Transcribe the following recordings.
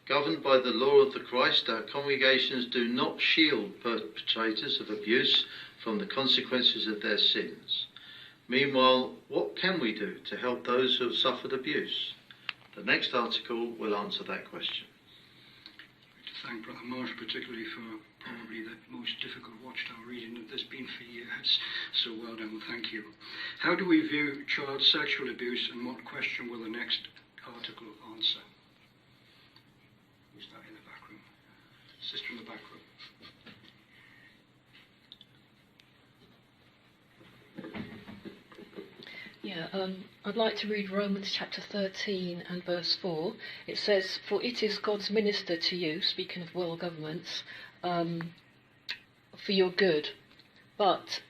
Governed by the law of the Christ, our congregations do not shield perpetrators of abuse from the consequences of their sins. Meanwhile, what can we do to help those who have suffered abuse? The next article will answer that question. To thank Brother Marsh particularly for probably the most difficult Watchtower reading that there's been for years. So well done, thank you. How do we view child sexual abuse, and what question will the next article answer? Who's that in the back room? Sister in the back room. Yeah, I'd like to read Romans chapter 13 and verse 4. It says, "For it is God's minister to you," speaking of world governments, "for your good. But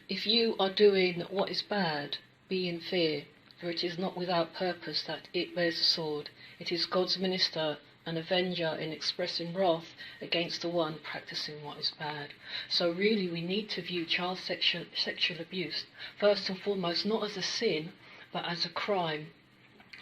if you are doing what is bad, be in fear, for it is not without purpose that it bears the sword. It is God's minister, an avenger in expressing wrath against the one practicing what is bad." So really we need to view child sexual abuse first and foremost not as a sin but as a crime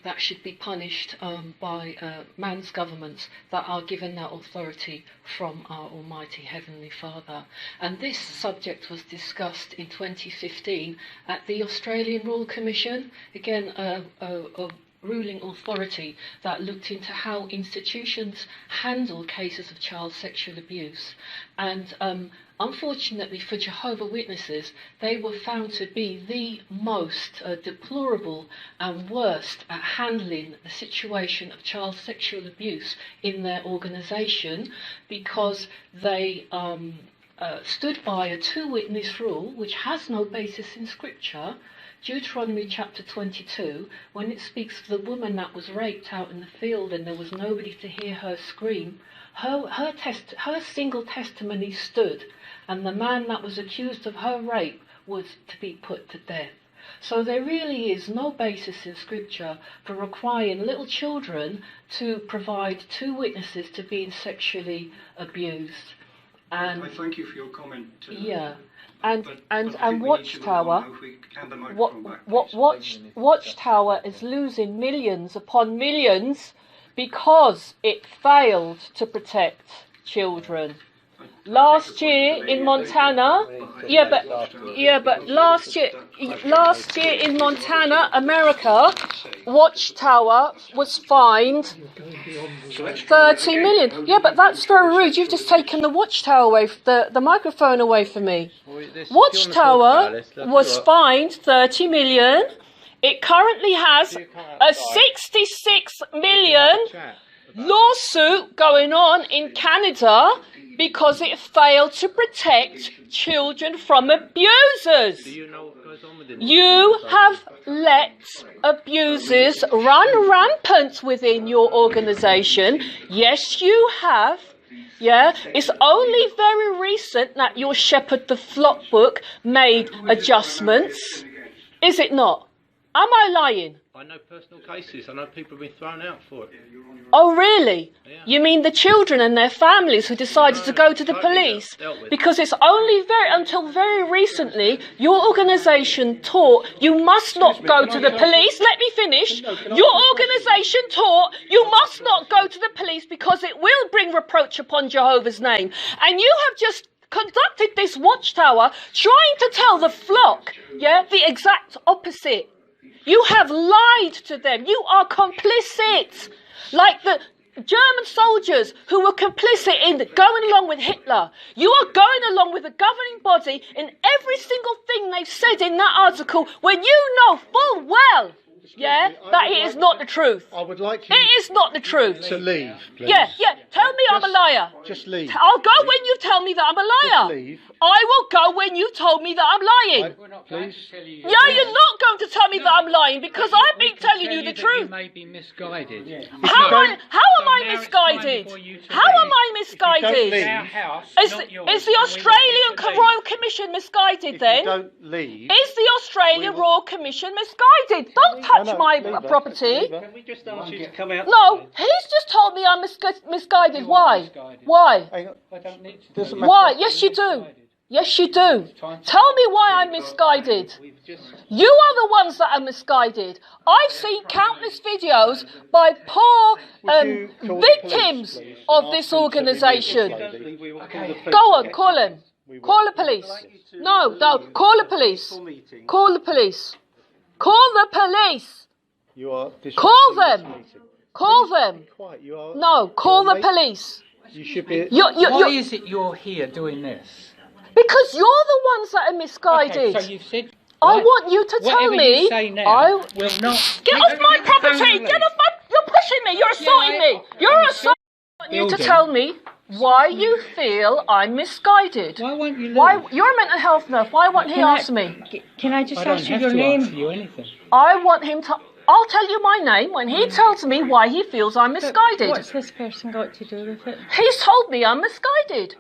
that should be punished by man's governments that are given that authority from our Almighty Heavenly Father. And this subject was discussed in 2015 at the Australian Royal Commission, again a ruling authority that looked into how institutions handle cases of child sexual abuse. And unfortunately for Jehovah Witnesses, they were found to be the most deplorable and worst at handling the situation of child sexual abuse in their organisation, because they stood by a two-witness rule which has no basis in Scripture. Deuteronomy chapter 22, when it speaks of the woman that was raped out in the field and there was nobody to hear her scream, her single testimony stood, and the man that was accused of her rape was to be put to death. So there really is no basis in Scripture for requiring little children to provide two witnesses to being sexually abused. And I thank you for your comment. Yeah. And Watchtower, Watchtower Watchtower is losing millions upon millions because it failed to protect children. Last year in Montana, last year in Montana, America, Watchtower was fined 30 million. Yeah, but that's very rude. You've just taken the Watchtower away, the microphone away from me. Watchtower was fined 30 million. It currently has a 66 million lawsuit going on in Canada because it failed to protect children from abusers. You have let abusers run rampant within your organisation. Yes, you have. Yeah, it's only very recent that your Shepherd the Flock book made adjustments. Is it not? Am I lying? I know personal cases. I know people have been thrown out for it. Oh, really? Yeah. You mean the children and their families who decided to go to the police? Dealt with. Because it's only until very recently your organisation taught you must not go to the police. Let me finish. Your organisation taught you must not go to the police because it will bring reproach upon Jehovah's name. And you have just conducted this Watchtower trying to tell the flock, the exact opposite. You have lied to them. You are complicit. Like the German soldiers who were complicit in going along with Hitler. You are going along with the governing body in every single thing they've said in that article when you know full well, that it is not the truth. I would like you It is not the truth. to leave, please. Yeah. Tell me I'm a liar. Just leave. I'll go when you tell me that I'm a liar. Just leave. I will go when you told me that I'm lying. Please. Yeah, you're not going to tell me that I'm lying because I've been telling you the truth. You may be misguided. How am I misguided? How am I misguided? Is the Australian Royal Commission misguided If then? you don't leave. Is the Australian Royal Commission misguided? Don't touch my property. Can we just ask you to come out? No, he's just told me I'm misguided. Why? Why? Hang on. I don't need to. Doesn't matter. Why? Yes, you do. Yes, you do. Tell me why I'm misguided. You are the ones that are misguided. I've seen countless videos by poor victims of this organisation. Go on, call him. Call the police. No, call the police. Call the police. Call the police. Call them. Call them. No, call the police. You should be. Why is it you're here doing this? Because you're the ones that are misguided. Okay, so you've said. I want you to tell me. You say now will not. Get off my property! Get off my. You're pushing me. You're assaulting me. You're assaulting. I want you to tell me why you feel I'm misguided. Why won't you leave? Why? You're a mental health nurse. Why won't he answer me? Can I just I don't ask you have your to name? answer you anything. I want him to. I'll tell you my name when he tells me why he feels I'm misguided. What's this person got to do with it? He's told me I'm misguided.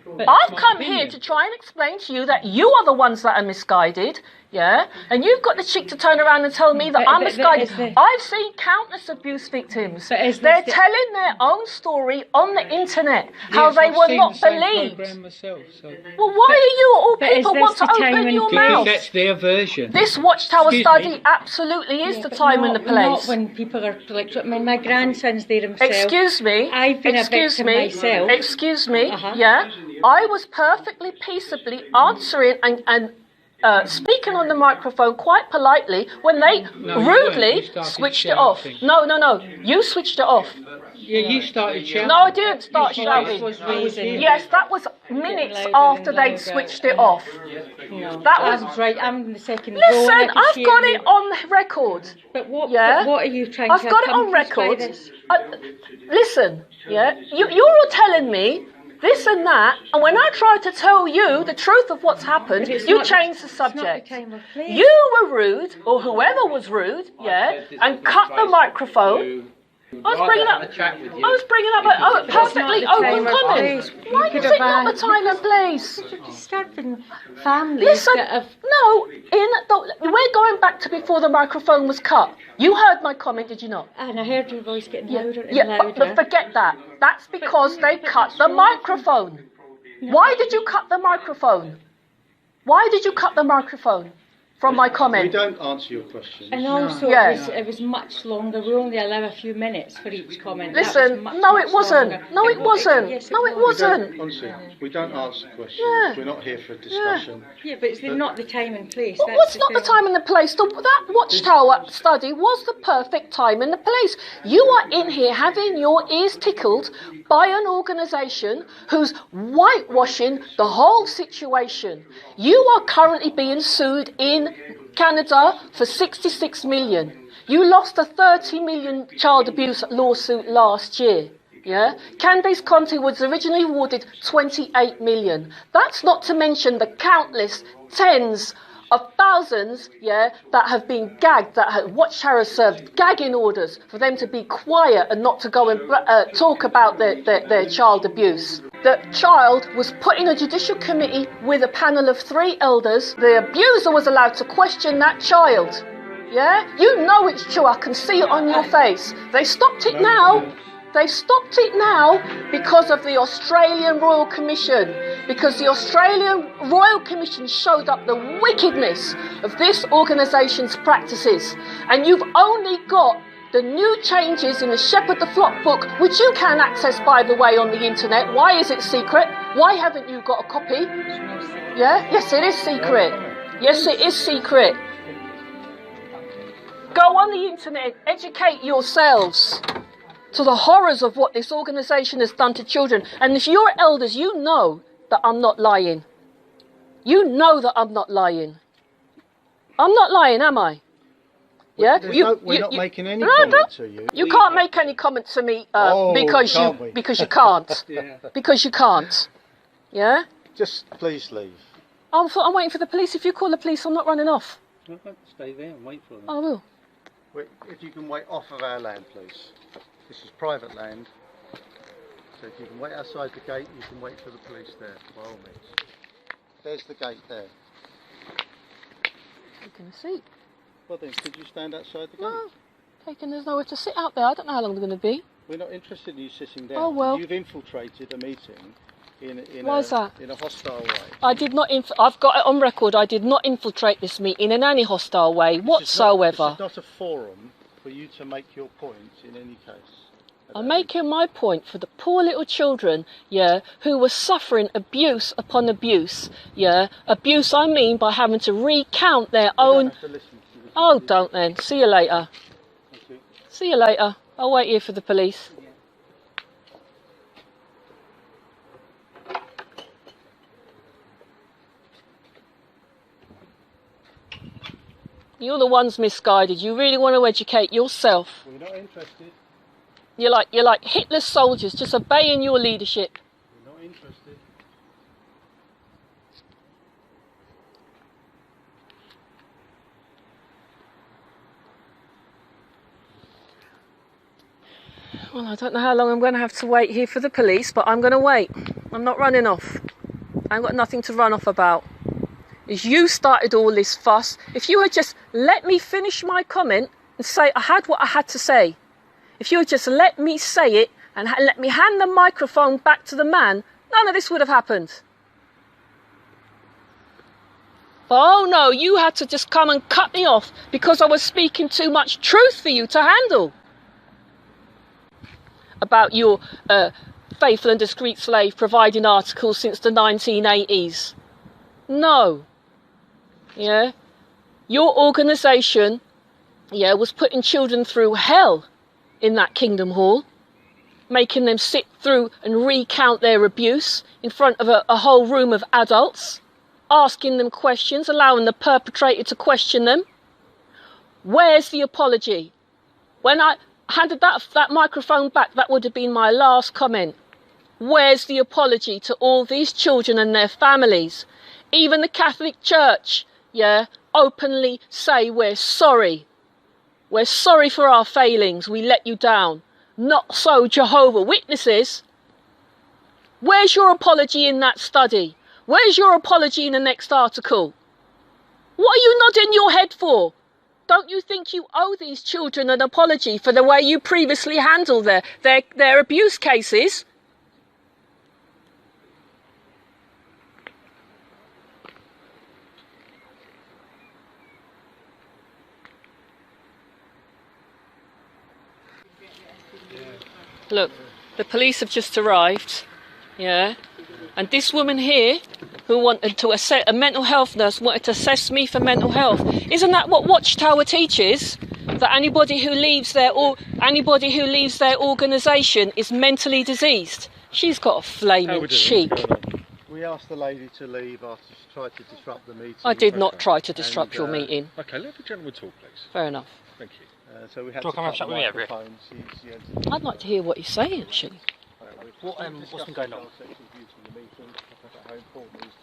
But I've come here to try and explain to you that you are the ones that are misguided, yeah? And you've got the cheek to turn around and tell me that I'm misguided. I've seen countless abuse victims. They're telling their own story on the internet, how they were not believed. Well, why do you all people want to open your mouth? That's their version. This Watchtower study absolutely is the time and the place. Not when people are like, I mean, my grandson's there himself. Excuse me. I've been a victim myself. Excuse me. Yeah. I was perfectly peaceably answering and speaking on the microphone quite politely when they rudely switched it off. No. You switched it off. Yeah, you started shouting. No, I didn't start shouting. Yes, that was minutes after they'd switched it off. That was right. I'm the second row. Listen, I've got it on record. But what? Yeah? But what are you trying I've to got it on record. Listen, yeah, you're all telling me this and that, and when I try to tell you the truth of what's happened, you change the subject. You were rude, or whoever was rude, yeah, and cut the microphone. I was bringing up a perfectly open comment. Why is it not the time and place? You're disturbing families. Listen, we're going back to before the microphone was cut. You heard my comment, did you not? And I heard your voice getting louder and louder. But forget that. That's because they cut the microphone. Why did you cut the microphone? Why did you cut the microphone from my comment? We don't answer your question. And also, it was much longer. We only allow a few minutes for each comment. Listen, no, it wasn't. No, it wasn't. No, it wasn't. Honestly, we don't answer questions. Yeah. We're not here for a discussion. Yeah, but it's not the time and place. Well, what's not the time and the place? That Watchtower study was the perfect time and the place. You are in here having your ears tickled by an organisation who's whitewashing the whole situation. You are currently being sued in Canada for 66 million. You lost a 30 million child abuse lawsuit last year. Yeah, Candace Conte was originally awarded 28 million. That's not to mention the countless tens of thousands, that have been gagged, that Watchtower served gagging orders for them to be quiet and not to go and talk about their child abuse. The child was put in a judicial committee with a panel of 3 elders. The abuser was allowed to question that child. Yeah? You know it's true. I can see it on your face. They stopped it now. They stopped it now because of the Australian Royal Commission. Because the Australian Royal Commission showed up the wickedness of this organisation's practices. And you've only got the new changes in the Shepherd the Flock book, which you can access, by the way, on the internet. Why is it secret? Why haven't you got a copy? Yeah? Yes, it is secret. Yes, it is secret. Go on the internet, educate yourselves to the horrors of what this organisation has done to children. And if you're elders, you know that I'm not lying. You know that I'm not lying. I'm not lying, am I? Yeah? We're not making any comment to you. You can't make any comment to me because you can't. Because you can't. Yeah? Just please leave. I'm waiting for the police. If you call the police, I'm not running off. No, stay there and wait for them. I will. If you can wait off of our land, please. This is private land. So if you can wait outside the gate, you can wait for the police there, by all means. There's the gate there. Taking a seat. Well then, could you stand outside the gate? No, there's nowhere to sit out there. I don't know how long they're going to be. We're not interested in you sitting down. Oh well. You've infiltrated a meeting Why is that? In a hostile way. I did not. I've got it on record. I did not infiltrate this meeting in any hostile way whatsoever. This is not a forum for you to make your points in any case. I'm making my point for the poor little children, yeah, who were suffering abuse upon abuse, yeah. Abuse I mean by having to recount their own. Oh, don't then. See you later. See you later. I'll wait here for the police. You're the ones misguided. You really want to educate yourself. We're not interested. You're like Hitler's soldiers, just obeying your leadership. We're not interested. Well, I don't know how long I'm going to have to wait here for the police, but I'm going to wait. I'm not running off. I've got nothing to run off about. Is you started all this fuss. If you had just let me finish my comment and say I had what I had to say, if you had just let me say it and let me hand the microphone back to the man, none of this would have happened. But oh no, you had to just come and cut me off because I was speaking too much truth for you to handle. About your faithful and discreet slave providing articles since the 1980s. No. Yeah. Your organisation, yeah, was putting children through hell in that Kingdom Hall, making them sit through and recount their abuse in front of a whole room of adults, asking them questions, allowing the perpetrator to question them. Where's the apology? When I handed that microphone back, that would have been my last comment. Where's the apology to all these children and their families? Even the Catholic Church, yeah, openly say we're sorry. We're sorry for our failings. We let you down. Not so Jehovah Witnesses. Where's your apology in that study? Where's your apology in the next article? What are you nodding your head for? Don't you think you owe these children an apology for the way you previously handled their abuse cases? Look, the police have just arrived, yeah, and this woman here, who wanted to assess, a mental health nurse wanted to assess me for mental health. Isn't that what Watchtower teaches? That anybody who leaves their organisation is mentally diseased. She's got a flaming cheek. We asked the lady to leave after she tried to disrupt the meeting. I did not try to disrupt your meeting. Okay, let the gentleman talk, please. Fair enough. Thank you. So we had to come and chat with me over here? I'd like to hear what he's saying, actually. What's been going on?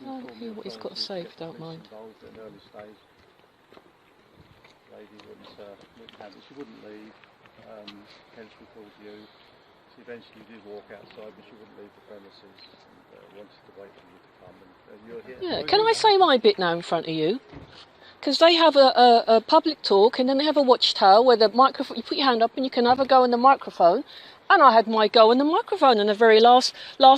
I'll hear what he's got to say, if you don't mind. Lady wouldn't have it. She wouldn't leave. Hence we called you. She eventually did walk outside, but she wouldn't leave the premises and wanted to wait for you to come. And you're here. Yeah, can I say my bit now in front of you? Because they have a public talk and then they have a Watchtower where the microphone, you put your hand up and you can have a go in the microphone. And I had my go in the microphone in the very last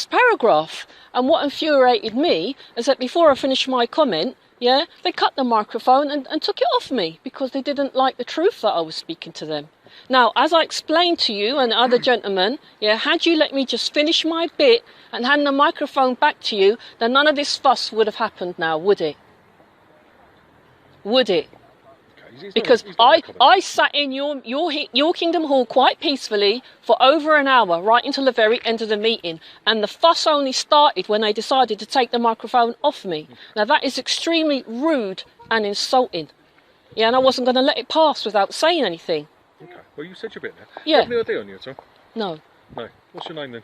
paragraph. And what infuriated me is that before I finished my comment, yeah, they cut the microphone and took it off me because they didn't like the truth that I was speaking to them. Now, as I explained to you and other gentlemen, yeah, had you let me just finish my bit and hand the microphone back to you, then none of this fuss would have happened now, would it? Would it? Because I sat in your Kingdom Hall quite peacefully for over an hour, right until the very end of the meeting, and the fuss only started when they decided to take the microphone off me. Now that is extremely rude and insulting. Yeah, and I wasn't going to let it pass without saying anything. Okay, well you said your bit now. Yeah. Do you have any ID on you at all? No. No. What's your name then?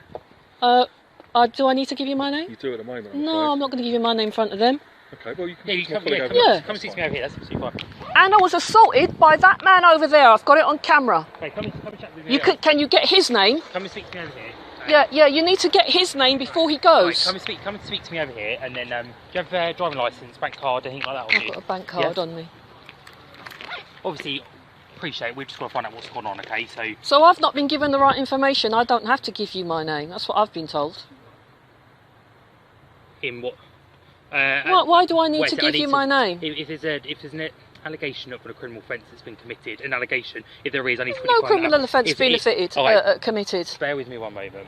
Do I need to give you my name? You do at the moment. No, I'm not going to give you my name in front of them. Okay, well you can. Yeah, you come and speak to me over here. That's absolutely fine. And I was assaulted by that man over there. I've got it on camera. Okay, come and chat with me. Can you get his name? Come and speak to me over here. Yeah, you need to get his name before he goes. Right, come and speak to me over here, and then do you have a driving licence, bank card, anything like that on you? I've got a bank card on me. Obviously, appreciate it. We've just got to find out what's going on, okay? So I've not been given the right information. I don't have to give you my name. That's what I've been told. in what. Why do I need wait, to I give you my name? If there's an allegation of a criminal offence that's been committed, an allegation, if there is, I need to put No you on criminal that. offence been committed. Bear with me one moment.